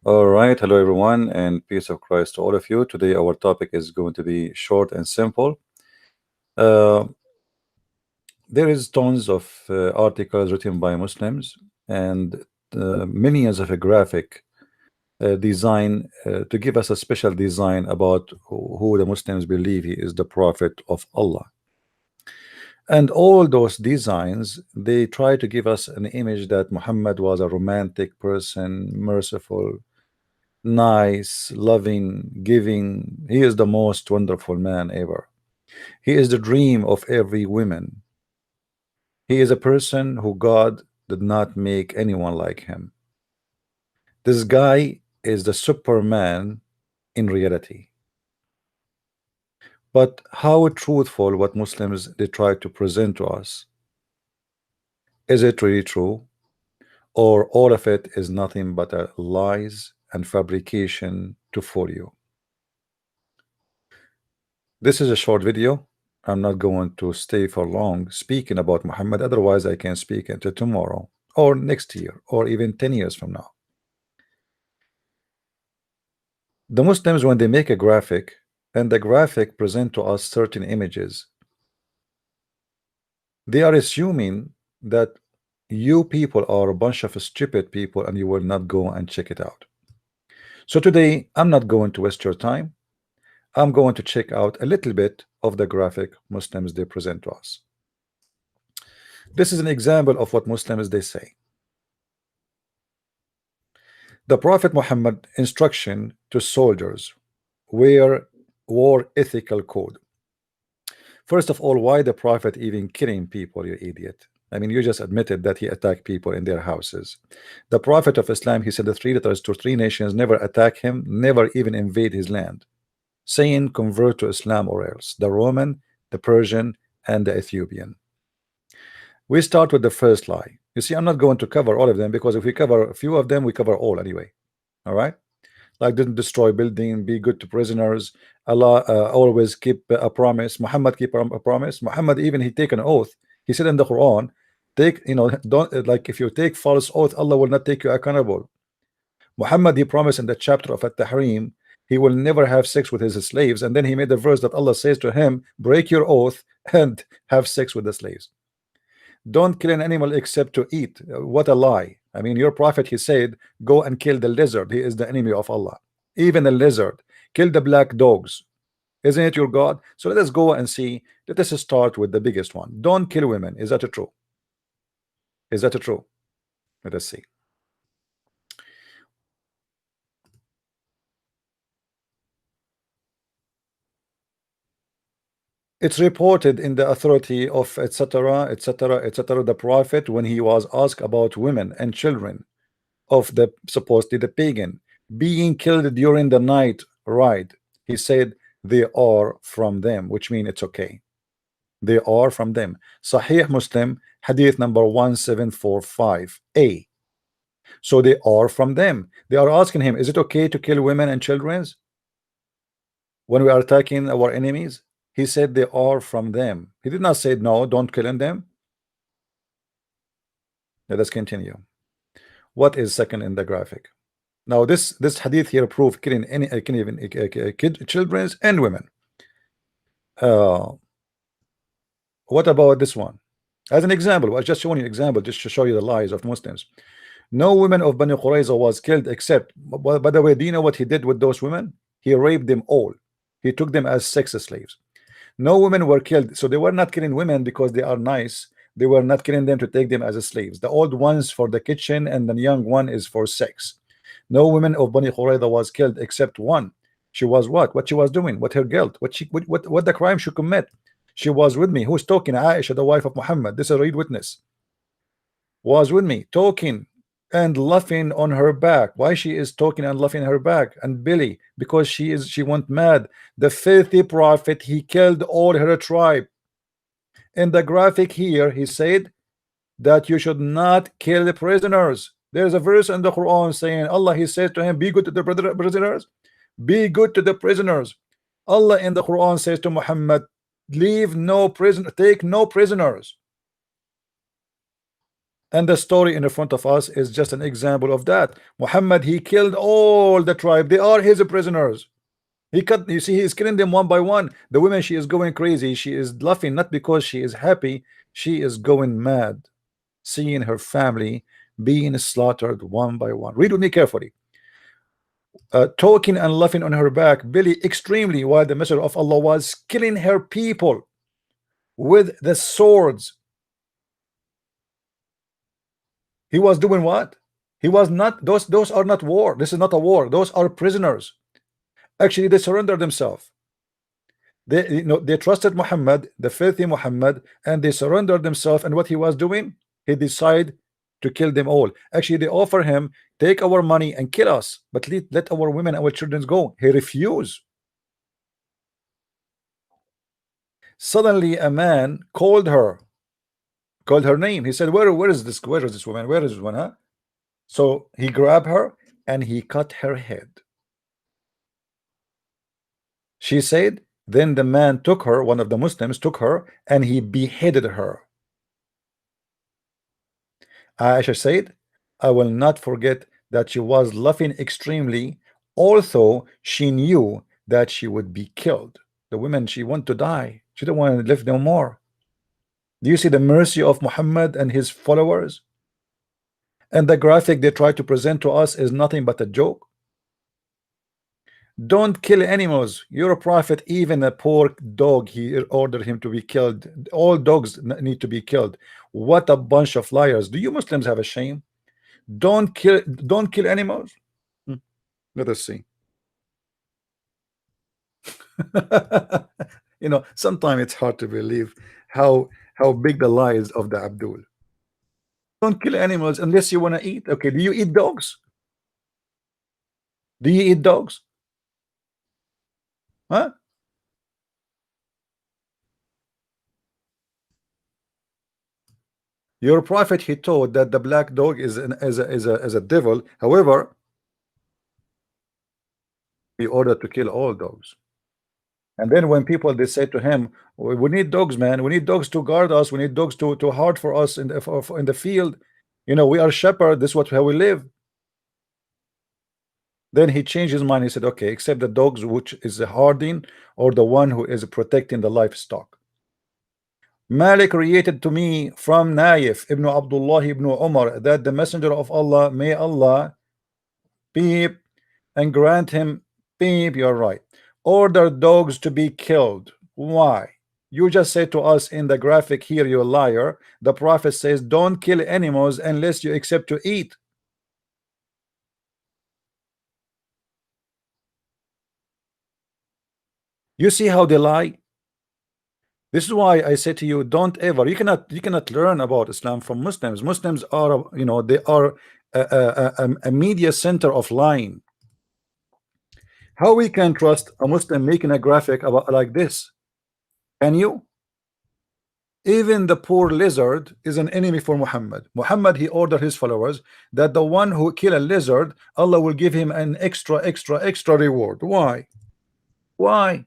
All right, hello everyone, and peace of Christ to all of you. Today, our topic is going to be short and simple. Uh, there is tons of articles written by Muslims and millions of a graphic design to give us a special design about who the Muslims believe he is the Prophet of Allah. And all those designs, they try to give us an image that Muhammad was a romantic person, merciful, nice, loving, giving. He is the most wonderful man ever. He is the dream of every woman. He is a person who God did not make anyone like him. This guy is the Superman in reality. But how truthful what Muslims they try to present to us? Is it really true? Or all of it is nothing but a lies and fabrication to fool you? This is a short video. I'm not going to stay for long speaking about Muhammad, otherwise I can speak until tomorrow or next year or even 10 years from now. The Muslims, when they make a graphic and the graphic present to us certain images, they are assuming that you people are a bunch of stupid people and you will not go and check it out. So today I'm not going to waste your time. I'm going to check out a little bit of the graphic Muslims they present to us. This is an example of what Muslims they say. The Prophet Muhammad instruction to soldiers were war ethical code. First of all, why the Prophet even killing people, you idiot? I mean, you just admitted that he attacked people in their houses. The Prophet of Islam, he said the three letters to three nations never attack him, never even invade his land, saying convert to Islam or else. The Roman, the Persian, and the Ethiopian. We start with the first lie. You see, I'm not going to cover all of them because if we cover a few of them, we cover all anyway. All right? Like didn't destroy building, be good to prisoners, Allah always keep a promise, Muhammad keep a promise. Muhammad even he take an oath. He said in the Quran, take don't like if you take false oath, Allah will not take you accountable. Muhammad he promised in the chapter of At-Tahrim he will never have sex with his slaves, and then he made the verse that Allah says to him, break your oath and have sex with the slaves. Don't kill an animal except to eat. What a lie. I mean, your prophet, he said, go and kill the lizard. He is the enemy of Allah. Even the lizard. Kill the black dogs. Isn't it your God? So let us go and see. Let us start with the biggest one. Don't kill women. Is that true? Is that true? Let us see. It's reported in the authority of etc., etc., etc. The prophet, when he was asked about women and children of the supposedly the pagan being killed during the night ride, he said they are from them, which means it's okay. They are from them. Sahih Muslim, hadith number 1745a. So they are from them. They are asking him, is it okay to kill women and children when we are attacking our enemies? He said they are from them. He did not say no, don't kill them. Let us continue. What is second in the graphic? Now this hadith here proof killing any can even children and women. What about this one? As an example, I was just showing you an example just to show you the lies of Muslims. No women of Bani Qurayza was killed except, by the way, do you know what he did with those women? He raped them all. He took them as sex slaves. No women were killed, so they were not killing women because they are nice. They were not killing them to take them as slaves. The old ones for the kitchen and the young one is for sex. No women of Bani Qurayza was killed except one. She was what? What she was doing? What her guilt? What the crime she commit? She was with me. Who's talking? Aisha, the wife of Muhammad. This is a read witness. Was with me, talking and laughing on her back. Why she is talking and laughing her back? And Billy, because she went mad. The filthy prophet, he killed all her tribe. In the graphic here, he said that you should not kill the prisoners. There's a verse in the Quran saying Allah, he says to him, be good to the prisoners. Be good to the prisoners. Allah in the Quran says to Muhammad, leave no prisoner, take no prisoners. And the story in front of us is just an example of that. Muhammad, he killed all the tribe. They are his prisoners. He cut, you see, he is killing them one by one. The woman, she is going crazy. She is laughing not because she is happy, she is going mad, seeing her family being slaughtered one by one. Read with me carefully. Talking and laughing on her back, Billy extremely, while the messenger of Allah was killing her people with the swords. He was doing what? He was not, those are not war. This is not a war. Those are prisoners. Actually, they surrendered themselves. They, they trusted Muhammad, the filthy Muhammad, and they surrendered themselves. And what he was doing, he decided to kill them all. Actually, they offer him, take our money and kill us, but let our women, our children go. He refused. Suddenly, a man called her name. He said, where is this woman? Where is this one? Huh? So he grabbed her and he cut her head. She said, then the man took her, one of the Muslims took her, and he beheaded her. Aisha said, I will not forget that she was laughing extremely, although she knew that she would be killed. The woman, she wanted to die. She didn't want to live no more. Do you see the mercy of Muhammad and his followers? And the graphic they try to present to us is nothing but a joke. Don't kill animals. You're a prophet. Even a poor dog, he ordered him to be killed. All dogs need to be killed. What a bunch of liars. Do you Muslims have a shame? Don't kill animals. Let us see. Sometimes it's hard to believe how big the lies of the Abdul. Don't kill animals unless you want to eat. Okay, do you eat dogs? Do you eat dogs? Huh? Your prophet, he taught that the black dog is a devil. However, he ordered to kill all dogs. And then when people, they say to him, we need dogs, man. We need dogs to guard us. We need dogs to hard for us in the field. We are shepherd. This is how we live. Then he changed his mind. He said, okay, except the dogs, which is the harding, or the one who is protecting the livestock. Malik related to me from Naif ibn Abdullah ibn Umar that the messenger of Allah, may Allah beep and grant him beep, you're right, order dogs to be killed. Why? You just say to us in the graphic here, you liar. The prophet says don't kill animals unless you accept to eat. You see how they lie? This is why I say to you, don't ever, you cannot learn about Islam from Muslims. Muslims are, they are a media center of lying. How we can trust a Muslim making a graphic about like this? Can you? Even the poor lizard is an enemy for Muhammad. Muhammad, he ordered his followers that the one who kill a lizard, Allah will give him an extra reward. Why? Why?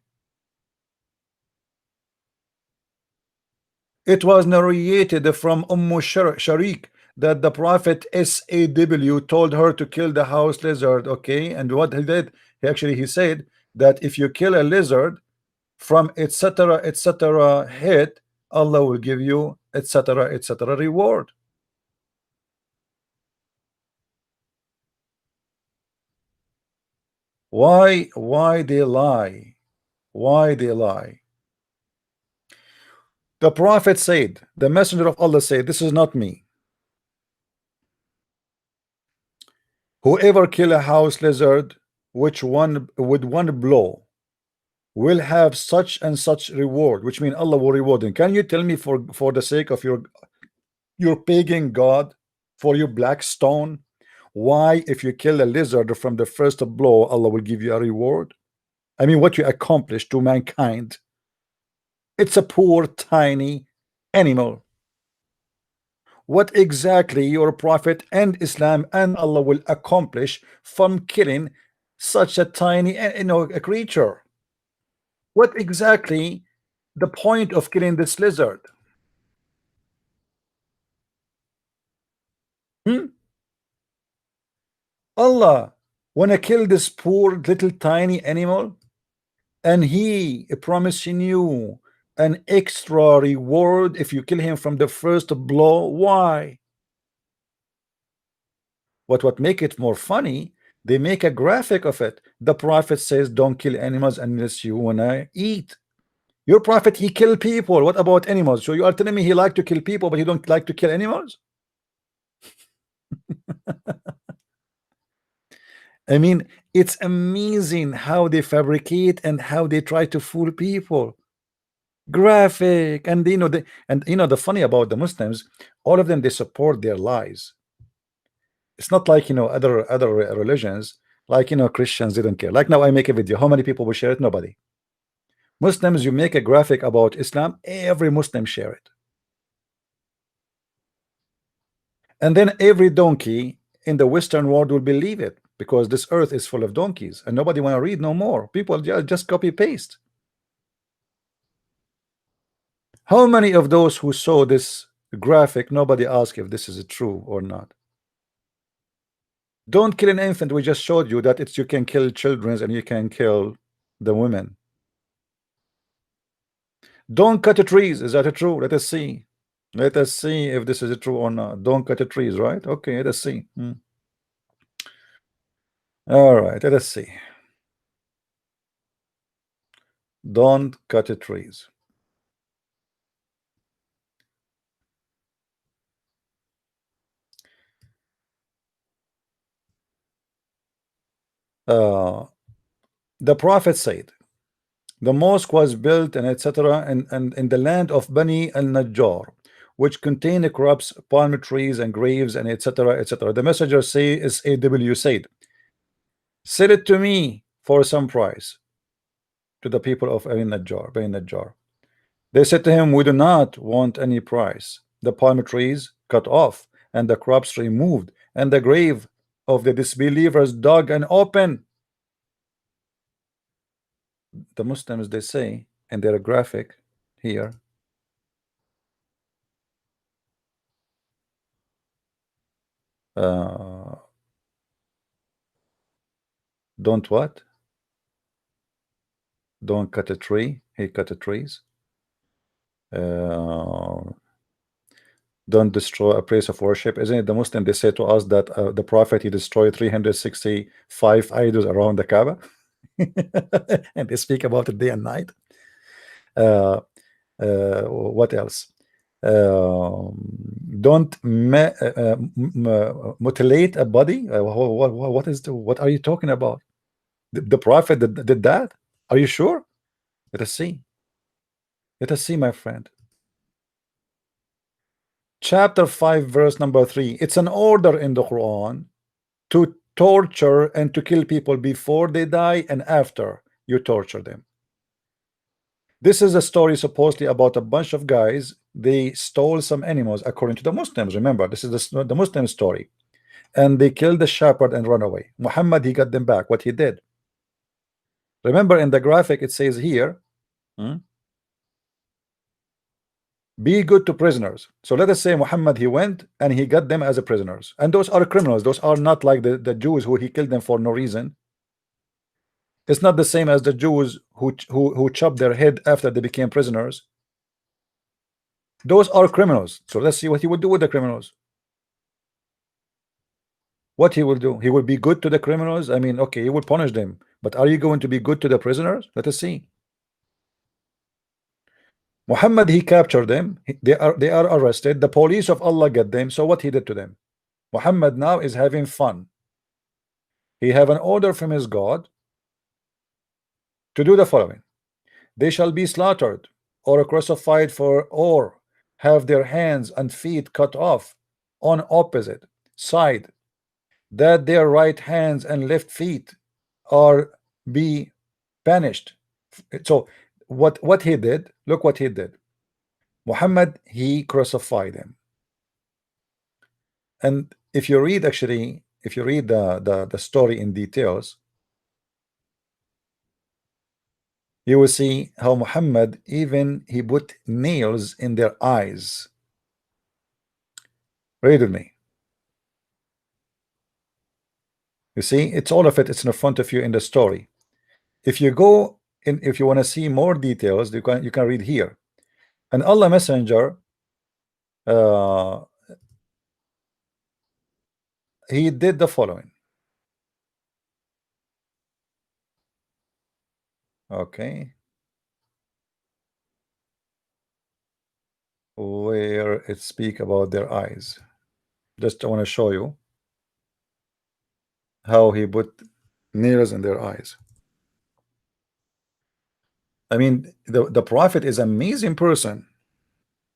It was narrated from Sharik that the prophet SAW told her to kill the house lizard. Okay, and what he did, he said that if you kill a lizard from etc hit, Allah will give you etc reward. Why they lie? Why they lie? The prophet said, the messenger of Allah said, this is not me, whoever kill a house lizard which one with one blow will have such and such reward, which means Allah will reward him. Can you tell me, for the sake of your pagan god, for your black stone, why if you kill a lizard from the first blow, Allah will give you a reward? I mean, what you accomplished to mankind. It's a poor tiny animal. What exactly your prophet and Islam and Allah will accomplish from killing such a tiny a creature? What exactly the point of killing this lizard? Hmm? Allah wanna kill this poor little tiny animal, and he promising you an extra reward if you kill him from the first blow. Why? What make it more funny, they make a graphic of it. The prophet says don't kill animals unless you wanna eat. Your prophet, he kill people. What about animals? So you are telling me he like to kill people, but he don't like to kill animals? I mean, it's amazing how they fabricate and how they try to fool people. Graphic, and the funny about the Muslims, all of them, they support their lies. It's not like other religions, like Christians didn't care. Like now I make a video, how many people will share it? Nobody. Muslims, you make a graphic about Islam, every Muslim share it. And then every donkey in the Western world will believe it, because this earth is full of donkeys and nobody want to read no more. People just copy paste. How many of those who saw this graphic, nobody asked if this is true or not? Don't kill an infant. We just showed you that you can kill children and you can kill the women. Don't cut the trees. Is that true? Let us see. Let us see if this is true or not. Don't cut the trees, right? Okay, let us see. All right, let us see. Don't cut the trees. The prophet said the mosque was built and etc. and in the land of Bani al-Najjar, which contain crops, palm trees and graves and etc. etc. The messenger is AW said, sell it to me for some price, to the people of Bani Najjar. They said to him, we do not want any price. The palm trees cut off and the crops removed and the grave of the disbelievers dug and open. The Muslims, they say in their graphic here, don't what? Don't cut a tree. He cut the trees. Don't destroy a place of worship. Isn't it the Muslim? They say to us that the Prophet, he destroyed 365 idols around the Kaaba, and they speak about it day and night. What else? Don't mutilate a body. What are you talking about? The Prophet did that? Are you sure? Let us see. Let us see, my friend. Chapter 5, verse number 3. It's an order in the Quran to torture and to kill people before they die and after you torture them. This is a story supposedly about a bunch of guys. They stole some animals according to the Muslims. Remember, this is the Muslim story. And they killed the shepherd and run away. Muhammad, he got them back. What he did. Remember in the graphic, it says here, be good to prisoners. So let us say Muhammad, he went and he got them as a prisoners. And those are criminals. Those are not like the Jews who he killed them for no reason. It's not the same as the Jews who chopped their head after they became prisoners. Those are criminals. So let's see what he would do with the criminals. What he will do? He will be good to the criminals. I mean, okay, he will punish them, but are you going to be good to the prisoners? Let us see. Muhammad, he captured them. They are arrested. The police of Allah get them. So what he did to them? Muhammad now is having fun. He have an order from his God to do the following: they shall be slaughtered or crucified or have their hands and feet cut off on opposite side, that their right hands and left feet are be banished. So what he did, look what he did. Muhammad, he crucified him. And if you read, actually, if you read the story in details, you will see how Muhammad, even he put nails in their eyes. Read with me. You see, it's all of it. It's in front of you in the story. If you go in, if you want to see more details, you can read here. And Allah Messenger, uh, he did the following. Okay, where it speak about their eyes. Just I want to show you how he put nails in their eyes. I mean, the Prophet is amazing person.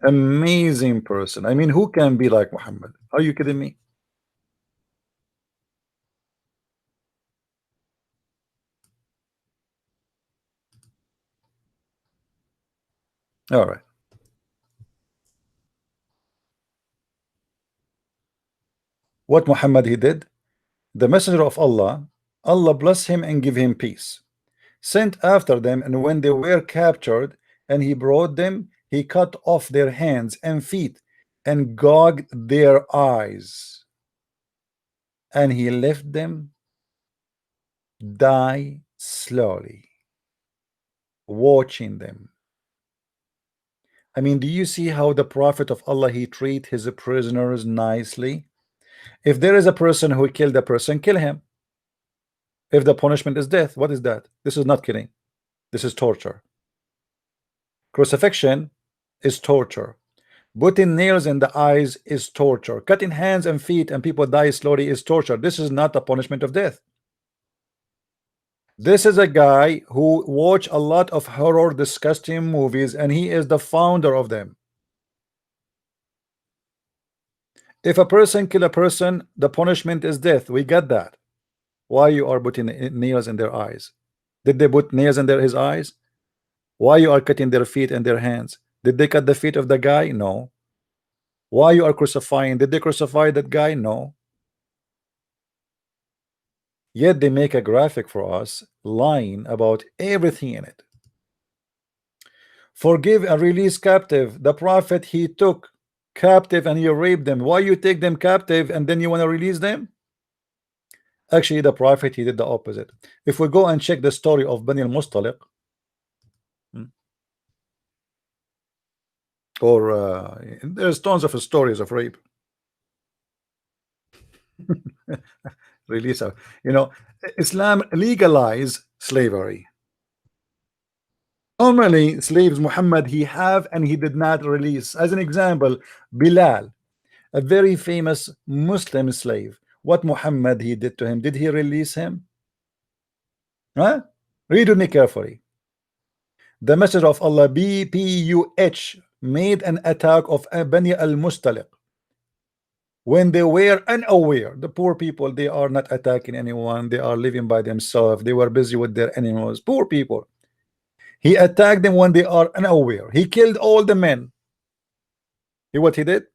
Amazing person. I mean, who can be like Muhammad? Are you kidding me? All right. What Muhammad he did? The messenger of Allah, Allah bless him and give him peace, sent after them, and when they were captured and he brought them, he cut off their hands and feet and gouged their eyes, and he left them die slowly, watching them. I mean, do you see how the Prophet of Allah, he treat his prisoners nicely? If there is a person who killed a person, kill him. If the punishment is death, what is that? This is not killing. This is torture. Crucifixion is torture. Putting nails in the eyes is torture. Cutting hands and feet and people die slowly is torture. This is not a punishment of death. This is a guy who watch a lot of horror, disgusting movies, and he is the founder of them. If a person kill a person, the punishment is death. We get that. Why you are putting nails in their eyes? Did they put nails in his eyes? Why you are cutting their feet and their hands? Did they cut the feet of the guy? No. Why you are crucifying? Did they crucify that guy? No. Yet they make a graphic for us lying about everything in it. Forgive and release captive. The Prophet, he took captive and you raped them. Why you take them captive and then you want to release them? Actually, the Prophet, he did the opposite. If we go and check the story of Bani al-Mustaliq, or there's tons of stories of rape. Release, you know, Islam legalized slavery. Normally, slaves Muhammad he have and he did not release. As an example, Bilal, a very famous Muslim slave. What Muhammad he did to him? Did he release him? Huh? Read with me carefully. The Messenger of Allah, BPUH, made an attack of Bani al-Mustaliq when they were unaware. The poor people, they are not attacking anyone. They are living by themselves. They were busy with their animals. Poor people. He attacked them when they are unaware. He killed all the men. See what he did?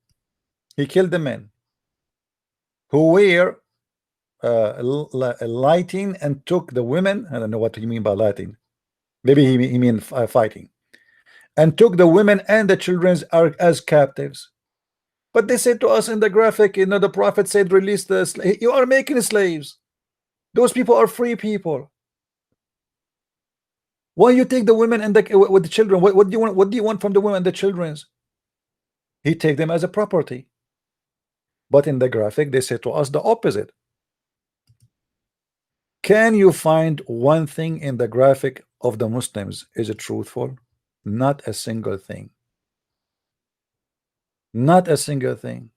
He killed the men who were lighting and took the women. I don't know what you mean by lighting. Maybe he mean fighting. And took the women and the children as captives. But they said to us in the graphic, you know, the Prophet said, release the slaves. You are making slaves. Those people are free people. Why you take the women and with the children? What do you want? What do you want from the women and the children? He take them as a property. But in the graphic, they say to us the opposite. Can you find one thing in the graphic of the Muslims is it truthful? Not a single thing. Not a single thing.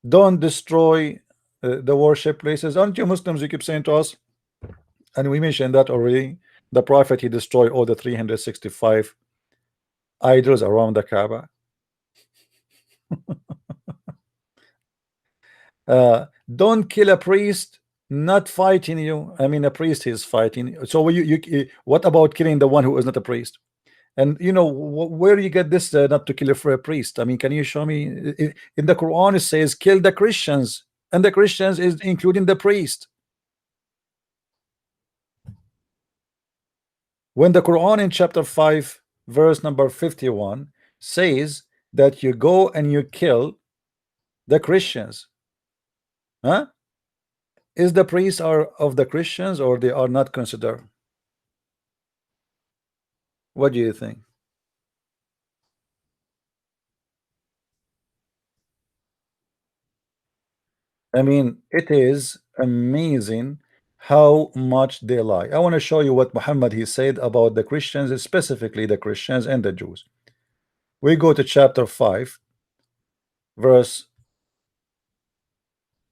Don't destroy the worship places. Aren't you Muslims? You keep saying to us, and we mentioned that already. The Prophet, he destroyed all the 365 idols around the Kaaba. Don't kill a priest not fighting you. I mean, a priest is fighting. So what about killing the one who is not a priest? And you know where you get this not to kill for a priest? I mean, can you show me in the Quran? It says kill the Christians, and the Christians is including the priest. When the Quran in chapter 5 verse number 51 says that you go and you kill the Christians, huh? Is the priests are of the Christians or they are not considered? What do you think? I mean, it is amazing how much they lie. I want to show you what Muhammad he said about the Christians, specifically the Christians and the Jews. We go to chapter 5, verse,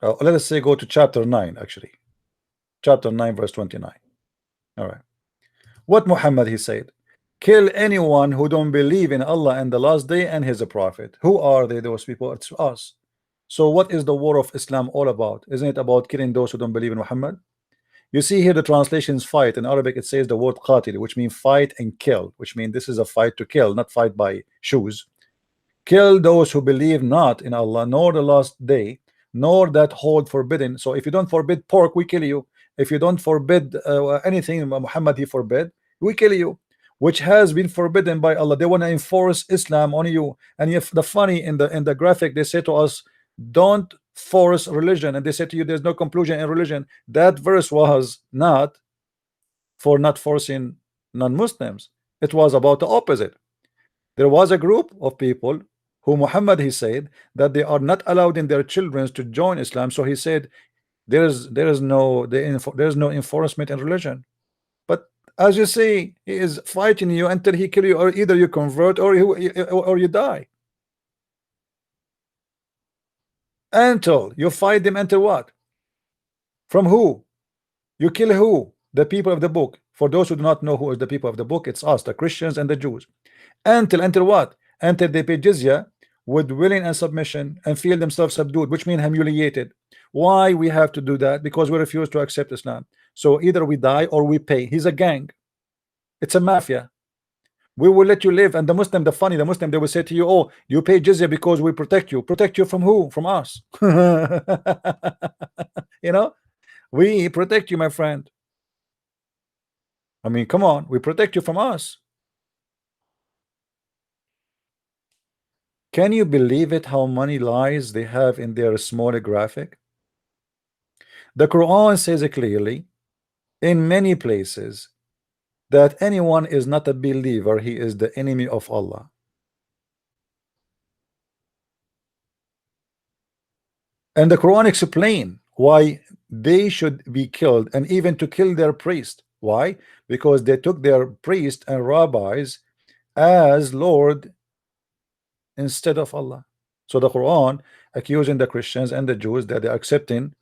let us say go to chapter 9, actually. Chapter 9, verse 29. All right. What Muhammad he said? Kill anyone who don't believe in Allah and the last day and his prophet. Who are they, those people? It's us. So what is the war of Islam all about? Isn't it about killing those who don't believe in Muhammad? You see here the translations fight. In Arabic it says the word qatil, which means fight and kill, which means this is a fight to kill, not fight by shoes. Kill those who believe not in Allah nor the last day, nor that hold forbidden. So if you don't forbid pork, we kill you. If you don't forbid anything Muhammad he forbid, we kill you, which has been forbidden by Allah. They want to enforce Islam on you. And if the funny in the graphic, they say to us, don't force religion, and they say to you there's no conclusion in religion. That verse was not for not forcing non-Muslims. It was about the opposite. There was a group of people who Muhammad he said that they are not allowed in their children to join Islam. So he said there is no enforcement in religion. But as you see, he is fighting you until he kill you, or either you convert or you die. Until you fight them, until what? From who? You kill who? The people of the book. For those who do not know who is the people of the book, it's us, the Christians and the Jews. Until what? Until they pay jizya with willing and submission and feel themselves subdued, which means humiliated. Why we have to do that? Because we refuse to accept Islam. So either we die or we pay. He's a gang. It's a mafia. We will let you live. And the Muslim, the Muslim, they will say to you, oh, you pay jizya because we protect you. Protect you from who? From us. You know, we protect you, my friend. I mean, come on, we protect you from us. Can you believe it, how many lies they have in their small graphic? The Quran says it clearly in many places that anyone is not a believer, he is the enemy of Allah. And the Quran explain why they should be killed, and even to kill their priest. Why? Because they took their priests and rabbis as Lord instead of Allah. So the Quran accusing the Christians and the Jews that they're accepting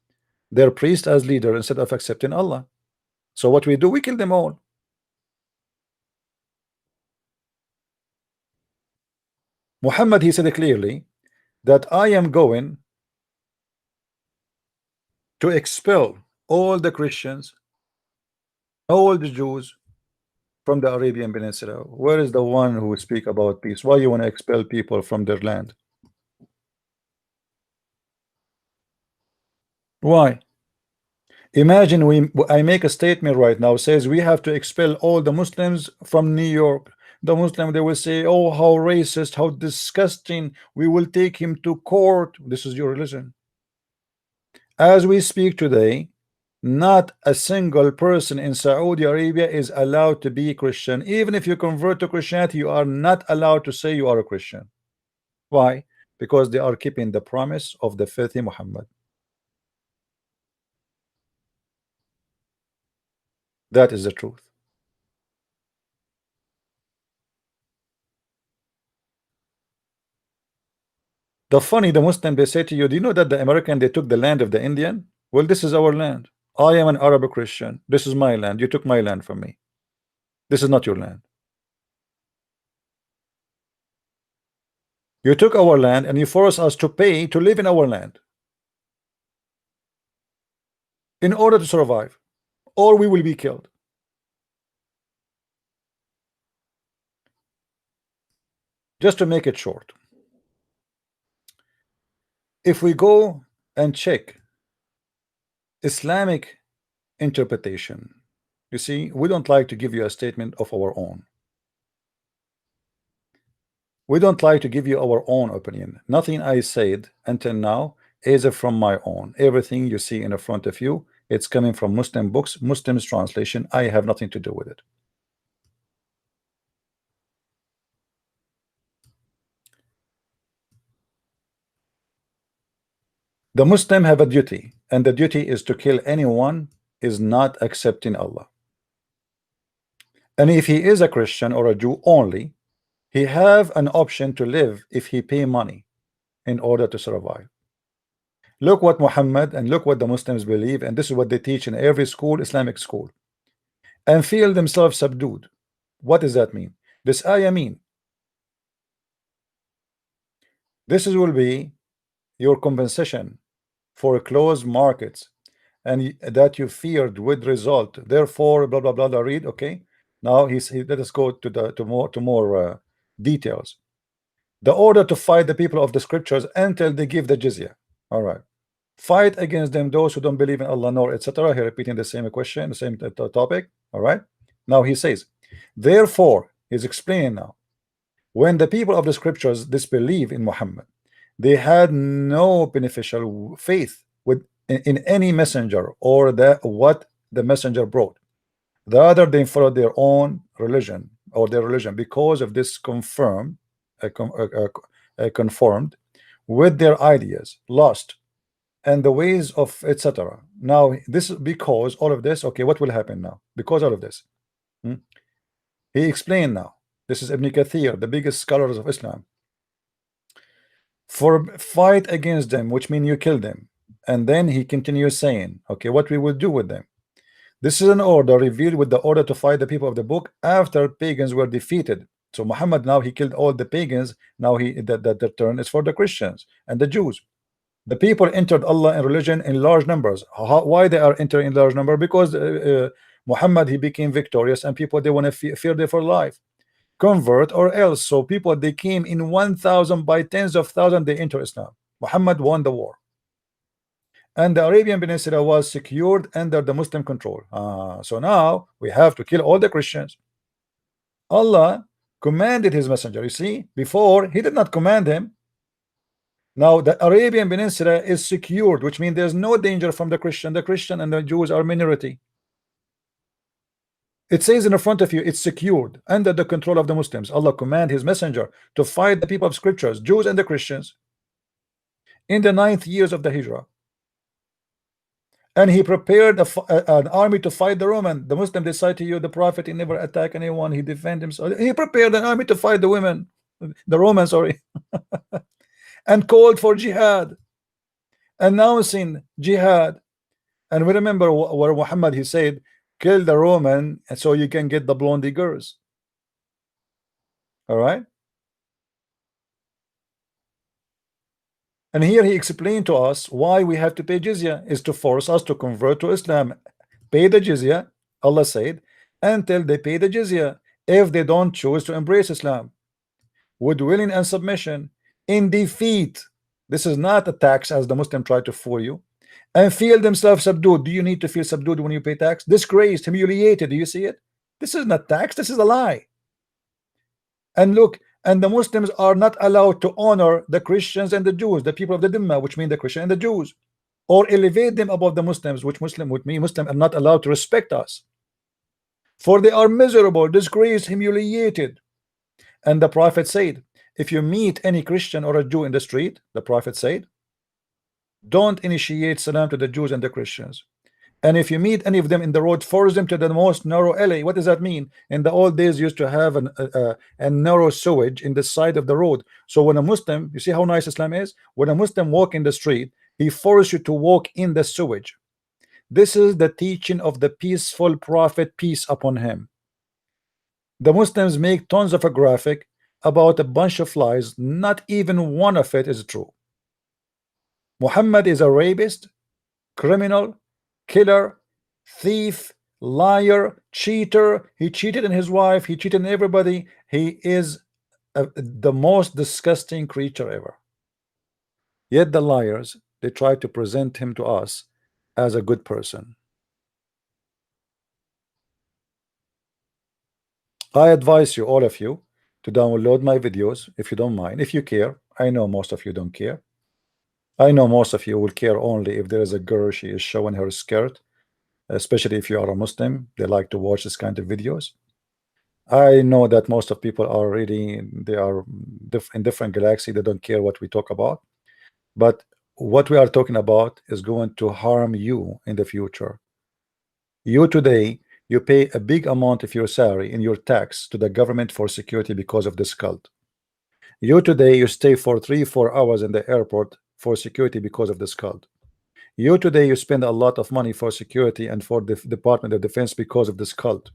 their priest as leader instead of accepting Allah. So what we do, we kill them all. Muhammad he said clearly that I am going to expel all the Christians, all the Jews from the Arabian Peninsula. Where is the one who speak about peace? Why you want to expel people from their land? Why? Imagine I make a statement right now says we have to expel all the Muslims from New York. The Muslim, they will say, oh, how racist, how disgusting, we will take him to court. This is your religion. As we speak today, not a single person in Saudi Arabia is allowed to be Christian. Even if you convert to Christianity, you are not allowed to say you are a Christian. Why? Because they are keeping the promise of the filthy Muhammad. That is the truth. The Muslim, they say to you, do you know that the American, they took the land of the Indian? Well, this is our land. I am an Arab Christian. This is my land. You took my land from me. This is not your land. You took our land and you force us to pay to live in our land in order to survive, or we will be killed. Just to make it short, if we go and check Islamic interpretation, you see, we don't like to give you a statement of our own. We don't like to give you our own opinion. Nothing I said until now is from my own. Everything you see in front of you It's coming from Muslim books, Muslims translation. I have nothing to do with it. The Muslim have a duty, and the duty is to kill anyone is not accepting Allah. And if he is a Christian or a Jew only, he have an option to live if he pay money in order to survive. Look what Muhammad and look what the Muslims believe, and this is what they teach in every school, Islamic school, and feel themselves subdued. What does that mean? This ayah mean this will be your compensation for closed markets and that you feared would result. Therefore, blah blah blah. blah read, okay. Now let us go to more details. The order to fight the people of the scriptures until they give the jizya. All right. Fight against them those who don't believe in Allah nor etc. Here repeating the same question, the same topic. All right. Now he says, therefore, he's explaining now. When the people of the scriptures disbelieve in Muhammad, they had no beneficial faith in any messenger or what the messenger brought. Rather, they followed their own religion or their religion because of this conformed with their ideas, lost, and the ways of etc. Now, this because all of this, okay, what will happen now? Because all of this, he explained now. This is Ibn Kathir, the biggest scholars of Islam. For fight against them, which means you kill them. And then he continues saying, okay, what we will do with them. This is an order revealed with the order to fight the people of the book after pagans were defeated. So Muhammad now he killed all the pagans. Now the turn is for the Christians and the Jews. The people entered Allah and religion in large numbers. Why they are entering in large number? Because Muhammad he became victorious and people they want to fear them for life. Convert or else. So people they came in 1,000 by tens of thousands they enter Islam. Muhammad won the war. And the Arabian Peninsula was secured under the Muslim control. So now we have to kill all the Christians. Allah commanded his messenger. You see, before he did not command him. Now the Arabian Peninsula is secured, which means there's no danger from the Christian. The Christian and the Jews are minority. It says in front of you, it's secured under the control of the Muslims. Allah commanded his messenger to fight the people of scriptures, Jews and the Christians, in the 9th years of the Hijrah. And he prepared an army to fight the Roman. The Muslim decide to you, the Prophet, he never attacked anyone. He defended himself. He prepared an army to fight the women, the Romans, sorry, and called for jihad, announcing jihad. And we remember where Muhammad he said, kill the Roman, and so you can get the blondie girls. All right. And here he explained to us why we have to pay jizya is to force us to convert to Islam. Pay the jizya, Allah said, until they pay the jizya. If they don't choose to embrace Islam with willing and submission, in defeat, this is not a tax as the Muslim try to fool you, and feel themselves subdued. Do you need to feel subdued when you pay tax? Disgraced, humiliated. Do you see it? This is not tax, this is a lie. And look, and the Muslims are not allowed to honor the Christians and the Jews, the people of the Dhimma, which mean the Christian and the Jews, or elevate them above the Muslims, which Muslim are not allowed to respect us, for they are miserable, disgraced, humiliated. And the Prophet said, if you meet any Christian or a Jew in the street, the Prophet said, don't initiate salam to the Jews and the Christians. And if you meet any of them in the road, force them to the most narrow alley. What does that mean? In the old days, used to have a narrow sewage in the side of the road. So when a Muslim, you see how nice Islam is? When a Muslim walk in the street, he forces you to walk in the sewage. This is the teaching of the peaceful Prophet, peace upon him. The Muslims make tons of a graphic about a bunch of lies. Not even one of it is true. Muhammad is a rapist, criminal, killer, thief, liar, cheater. He cheated on his wife, he cheated on everybody. He is the most disgusting creature ever. Yet the liars, they try to present him to us as a good person. I advise you, all of you, to download my videos if you don't mind, if you care. I know most of you don't care. I know most of you will care only if there is a girl, she is showing her skirt especially if you are a Muslim. They like to watch this kind of videos. I know that most of people are really, they are in different galaxy. They don't care what we talk about. But what we are talking about is going to harm you in the future. You today, you pay a big amount of your salary in your tax to the government for security because of this cult. You today, you stay for 3-4 hours in the airport for security because of this cult. You today, you spend a lot of money for security and for the Department of Defense because of this cult.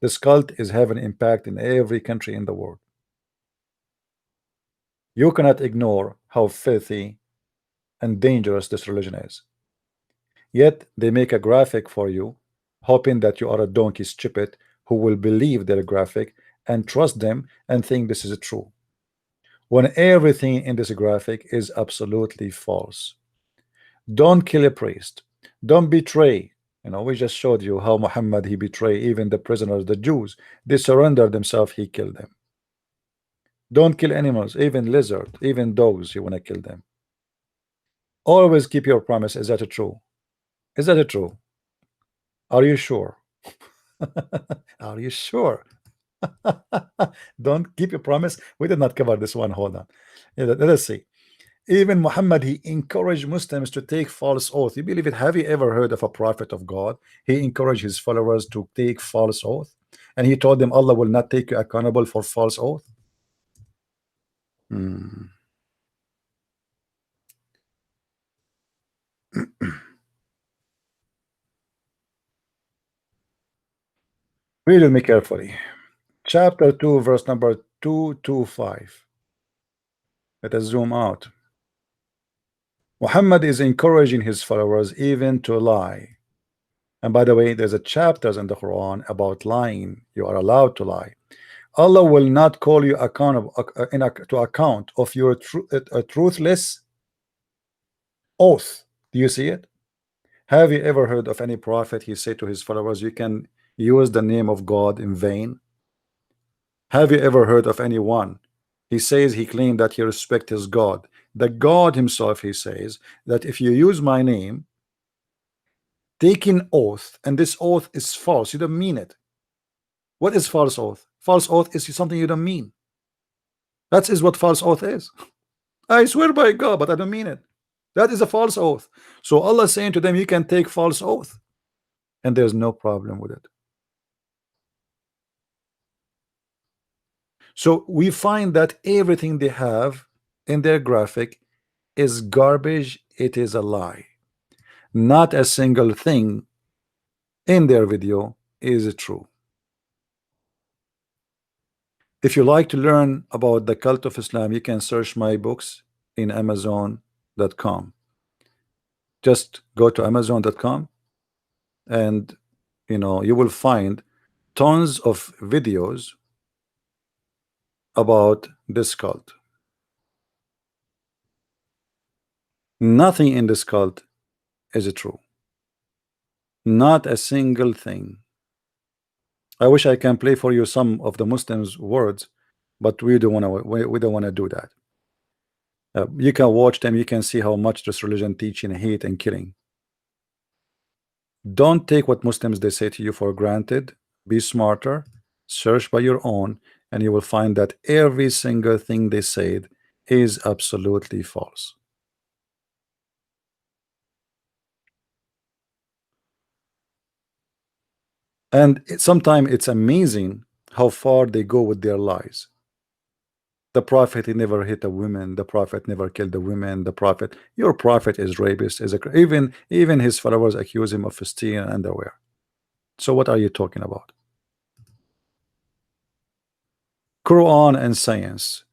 This cult is having impact in every country in the world. You cannot ignore how filthy and dangerous this religion is. Yet they make a graphic for you, hoping that you are a donkey stupid who will believe their graphic and trust them and think this is true, when everything in this graphic is absolutely false. Don't kill a priest. Don't betray. You know, we just showed you how Muhammad, he betrayed even the prisoners, the Jews. They surrendered themselves, he killed them. Don't kill animals, even lizard, even dogs, you want to kill them. Always keep your promise. Is that true? Is that true? Are you sure? Are you sure? Don't keep your promise. We did not cover this one. Hold on. Let us see. Even Muhammad, he encouraged Muslims to take false oath. You believe it? Have you ever heard of a prophet of God? He encouraged his followers to take false oath, and he told them Allah will not take you accountable for false oath. Read with me carefully. Chapter 2, verse number 225. Let us zoom out. Muhammad is encouraging his followers even to lie. And by the way, there's a chapters in the Quran about lying. You are allowed to lie. Allah will not call you accountable to account of your truthless oath. Do you see it? Have you ever heard of any prophet he said to his followers, you can use the name of God in vain? Have you ever heard of anyone he says he claimed that he respects his God? The God himself, he says that if you use my name, taking oath, and this oath is false, you don't mean it. What is false oath? False oath is something you don't mean. That is what false oath is. I swear by God, but I don't mean it. That is a false oath. So Allah is saying to them, you can take false oath, and there's no problem with it. So we find that everything they have in their graphic is garbage. It is a lie. Not a single thing in their video is true. If you like to learn about the cult of Islam, you can search my books in Amazon.com. Just go to Amazon.com, and you will find tons of videos about this cult. Nothing in this cult is true. Not a single thing. I wish I can play for you some of the Muslims' words, but we don't want to do that. You can watch them. You can see how much this religion teaching hate and killing. Don't take what Muslims they say to you for granted. Be smarter. Search by your own, and you will find that every single thing they said is absolutely false. And sometimes it's amazing how far they go with their lies. The prophet, he never hit a woman. The prophet never killed a woman. The prophet, your prophet is rapist. Even his followers accuse him of stealing underwear. So what are you talking about? Quran and science,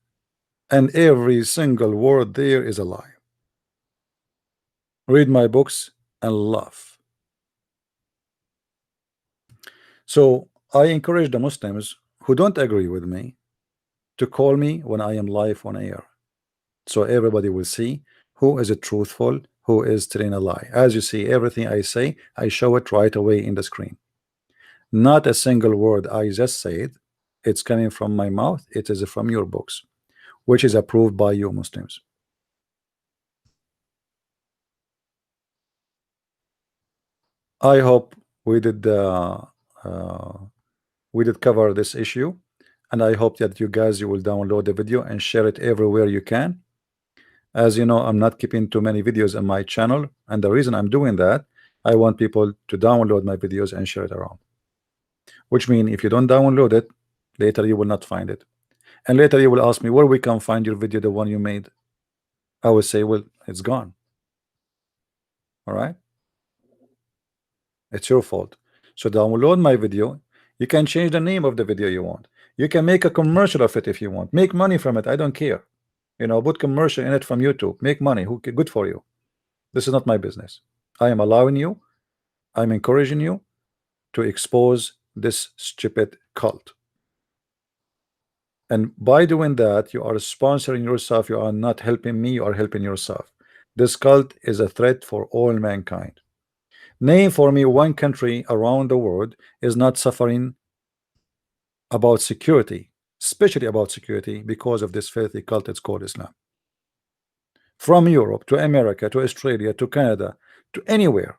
and every single word there is a lie. Read my books and laugh. So I encourage the Muslims who don't agree with me to call me when I am live on air, so everybody will see who is truthful, who is telling a lie. As you see, everything I say, I show it right away in the screen. Not a single word I just said, it's coming from my mouth. It is from your books, which is approved by you Muslims. I hope we did cover this issue, and I hope that you guys will download the video and share it everywhere you can. As you know, I'm not keeping too many videos on my channel, and the reason I'm doing that, I want people to download my videos and share it around. Which means if you don't download it, later you will not find it, and later you will ask me where we can find your video, the one you made. I will say, well, it's gone. All right, it's your fault. So download my video. You can change the name of the video you want. You can make a commercial of it if you want. Make money from it. I don't care. You know, put commercial in it from YouTube. Make money. Who good for you? This is not my business. I am allowing you. I'm encouraging you to expose this stupid cult. And by doing that, you are sponsoring yourself. You are not helping me. You are helping yourself. This cult is a threat for all mankind. Name for me one country around the world is not suffering about security, especially about security, because of this filthy cult it's called Islam. From Europe to America to Australia to Canada to anywhere,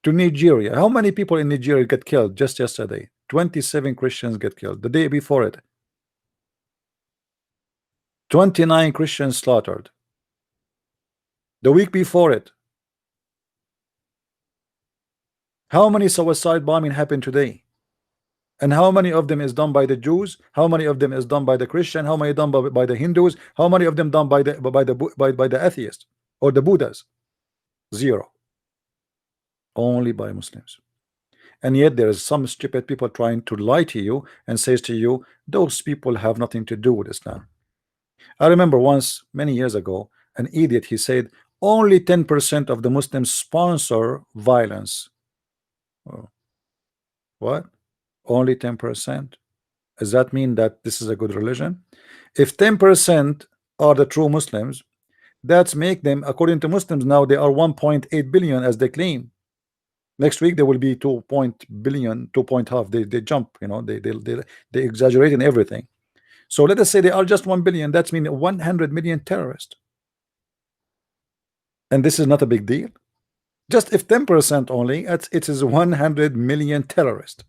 to Nigeria. How many people in Nigeria get killed just yesterday? 27 Christians get killed. The day before it, 29 Christians slaughtered. The week before it, how many suicide bombing happened today? And how many of them is done by the Jews? How many of them is done by the Christian? How many done by the Hindus? How many of them done by the atheists or the Buddhas? Zero. Only by Muslims. And yet there is some stupid people trying to lie to you and says to you, those people have nothing to do with Islam. I remember once, many years ago, an idiot, he said, only 10% of the Muslims sponsor violence. Oh. What? Only 10%? Does that mean that this is a good religion? If 10% are the true Muslims, that's make them, according to Muslims now, they are 1.8 billion as they claim. Next week there will be 2 billion, 2.5. They jump, you know, they exaggerate in everything. So let us say they are just 1 billion. That's mean 100 million terrorists. And this is not a big deal. Just if 10% only, it is 100 million terrorists.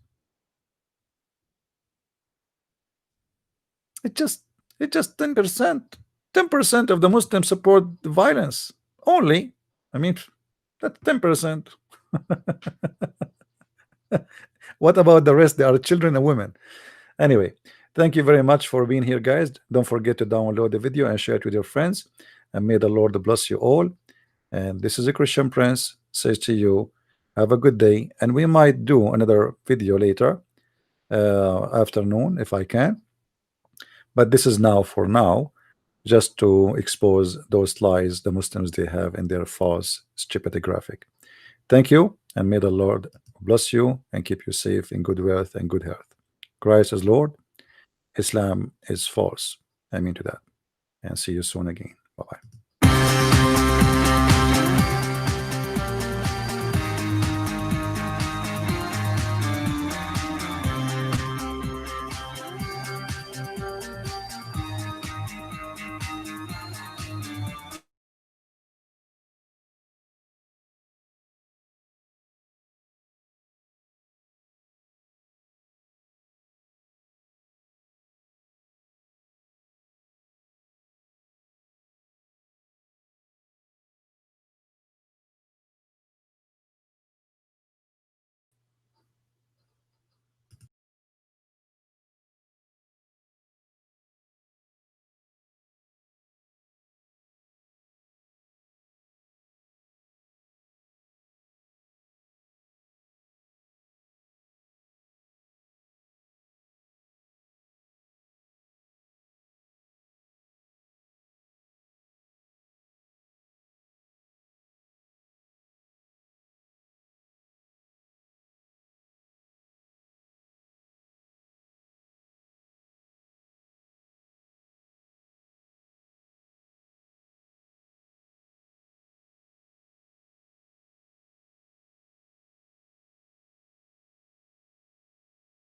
It's just 10%. 10% of the Muslims support violence only. I mean, that's 10%. What about the rest? They are children and women. Anyway, thank you very much for being here, guys. Don't forget to download the video and share it with your friends. And may the Lord bless you all. And this is a Christian Prince says to you, have a good day. And we might do another video later afternoon if I can. But this is now for now, just to expose those lies the Muslims they have in their false stupid graphic. Thank you, and may the Lord bless you and keep you safe in good wealth and good health. Christ is Lord, Islam is false. I mean to that. And see you soon again. Bye-bye.